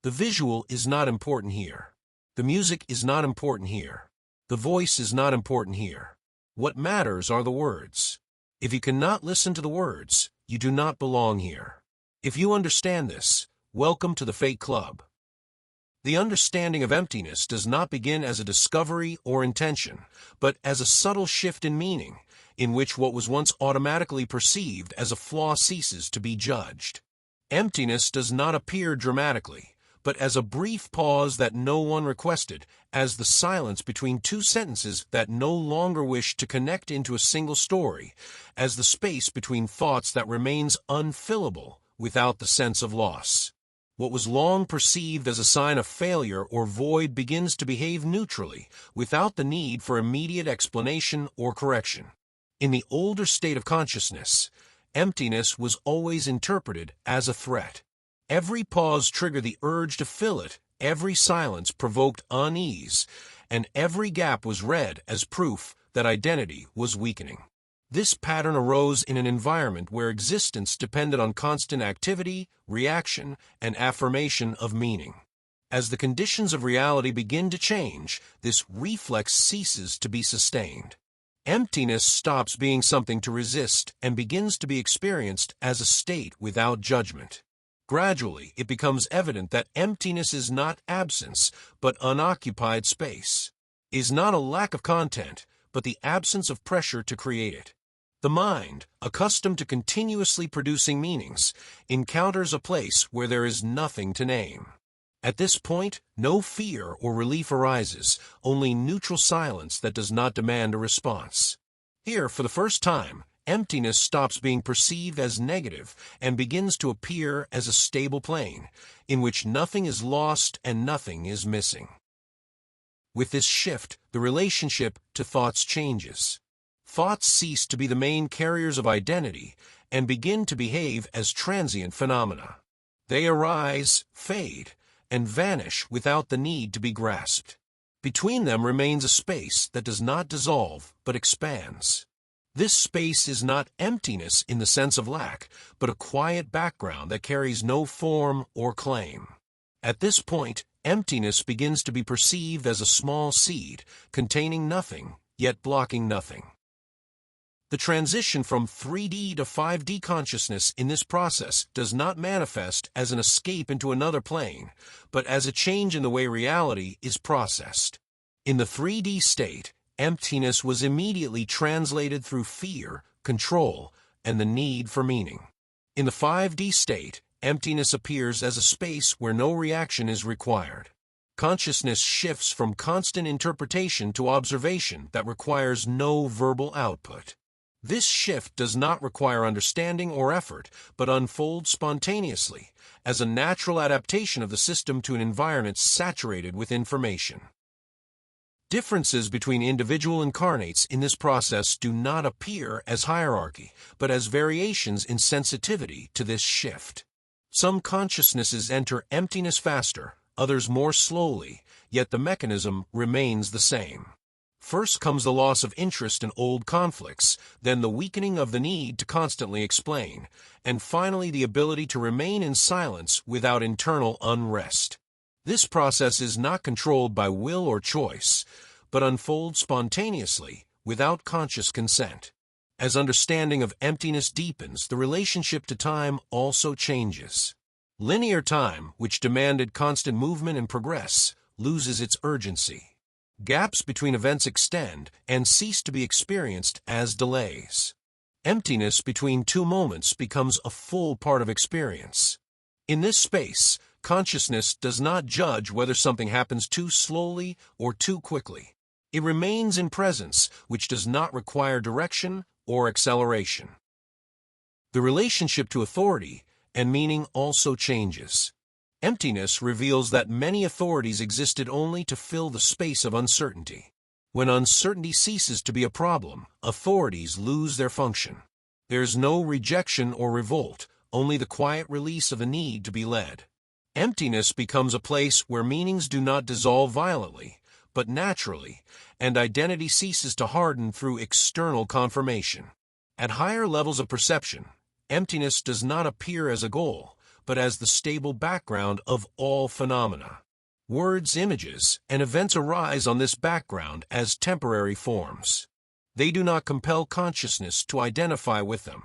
The visual is not important here. The music is not important here. The voice is not important here. What matters are the words. If you cannot listen to the words, you do not belong here. If you understand this, welcome to the Fate Club. The understanding of emptiness does not begin as a discovery or intention, but as a subtle shift in meaning, in which what was once automatically perceived as a flaw ceases to be judged. Emptiness does not appear dramatically, but as a brief pause that no one requested, as the silence between two sentences that no longer wish to connect into a single story, as the space between thoughts that remains unfillable without the sense of loss. What was long perceived as a sign of failure or void begins to behave neutrally, without the need for immediate explanation or correction. In the older state of consciousness, emptiness was always interpreted as a threat. Every pause triggered the urge to fill it, every silence provoked unease, and every gap was read as proof that identity was weakening. This pattern arose in an environment where existence depended on constant activity, reaction, and affirmation of meaning. As the conditions of reality begin to change, this reflex ceases to be sustained. Emptiness stops being something to resist and begins to be experienced as a state without judgment. Gradually, it becomes evident that emptiness is not absence, but unoccupied space, is not a lack of content, but the absence of pressure to create it. The mind, accustomed to continuously producing meanings, encounters a place where there is nothing to name. At this point, no fear or relief arises, only neutral silence that does not demand a response. Here, for the first time, emptiness stops being perceived as negative and begins to appear as a stable plane, in which nothing is lost and nothing is missing. With this shift, the relationship to thoughts changes. Thoughts cease to be the main carriers of identity and begin to behave as transient phenomena. They arise, fade, and vanish without the need to be grasped. Between them remains a space that does not dissolve but expands. This space is not emptiness in the sense of lack, but a quiet background that carries no form or claim. At this point, emptiness begins to be perceived as a small seed, containing nothing, yet blocking nothing. The transition from 3D to 5D consciousness in this process does not manifest as an escape into another plane, but as a change in the way reality is processed. In the 3D state, emptiness was immediately translated through fear, control, and the need for meaning. In the 5D state, emptiness appears as a space where no reaction is required. Consciousness shifts from constant interpretation to observation that requires no verbal output. This shift does not require understanding or effort, but unfolds spontaneously, as a natural adaptation of the system to an environment saturated with information. Differences between individual incarnates in this process do not appear as hierarchy, but as variations in sensitivity to this shift. Some consciousnesses enter emptiness faster, others more slowly, yet the mechanism remains the same. First comes the loss of interest in old conflicts, then the weakening of the need to constantly explain, and finally the ability to remain in silence without internal unrest. This process is not controlled by will or choice, but unfolds spontaneously, without conscious consent. As understanding of emptiness deepens, the relationship to time also changes. Linear time, which demanded constant movement and progress, loses its urgency. Gaps between events extend and cease to be experienced as delays. Emptiness between two moments becomes a full part of experience. In this space, consciousness does not judge whether something happens too slowly or too quickly. It remains in presence, which does not require direction or acceleration. The relationship to authority and meaning also changes. Emptiness reveals that many authorities existed only to fill the space of uncertainty. When uncertainty ceases to be a problem, authorities lose their function. There is no rejection or revolt, only the quiet release of the need to be led. Emptiness becomes a place where meanings do not dissolve violently, but naturally, and identity ceases to harden through external confirmation. At higher levels of perception, emptiness does not appear as a goal, but as the stable background of all phenomena. Words, images, and events arise on this background as temporary forms. They do not compel consciousness to identify with them.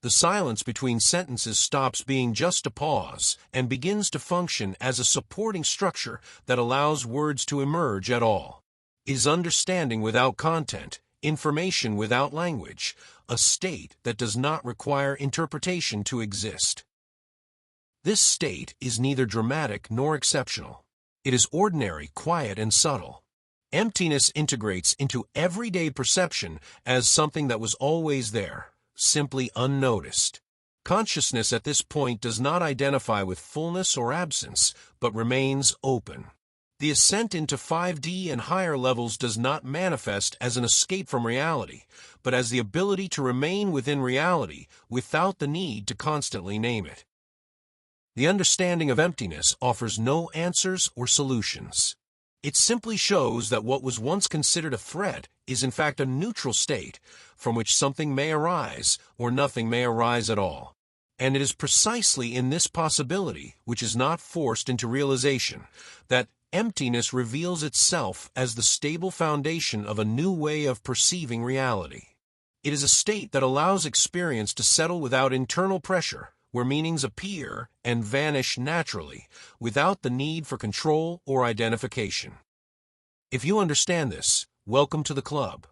The silence between sentences stops being just a pause and begins to function as a supporting structure that allows words to emerge at all. Is understanding without content, information without language, a state that does not require interpretation to exist. This state is neither dramatic nor exceptional. It is ordinary, quiet, and subtle. Emptiness integrates into everyday perception as something that was always there, simply unnoticed. Consciousness at this point does not identify with fullness or absence, but remains open. The ascent into 5D and higher levels does not manifest as an escape from reality, but as the ability to remain within reality without the need to constantly name it. The understanding of emptiness offers no answers or solutions. It simply shows that what was once considered a threat is in fact a neutral state from which something may arise or nothing may arise at all. And it is precisely in this possibility, which is not forced into realization, that emptiness reveals itself as the stable foundation of a new way of perceiving reality. It is a state that allows experience to settle without internal pressure, where meanings appear and vanish naturally, without the need for control or identification. If you understand this, welcome to the club.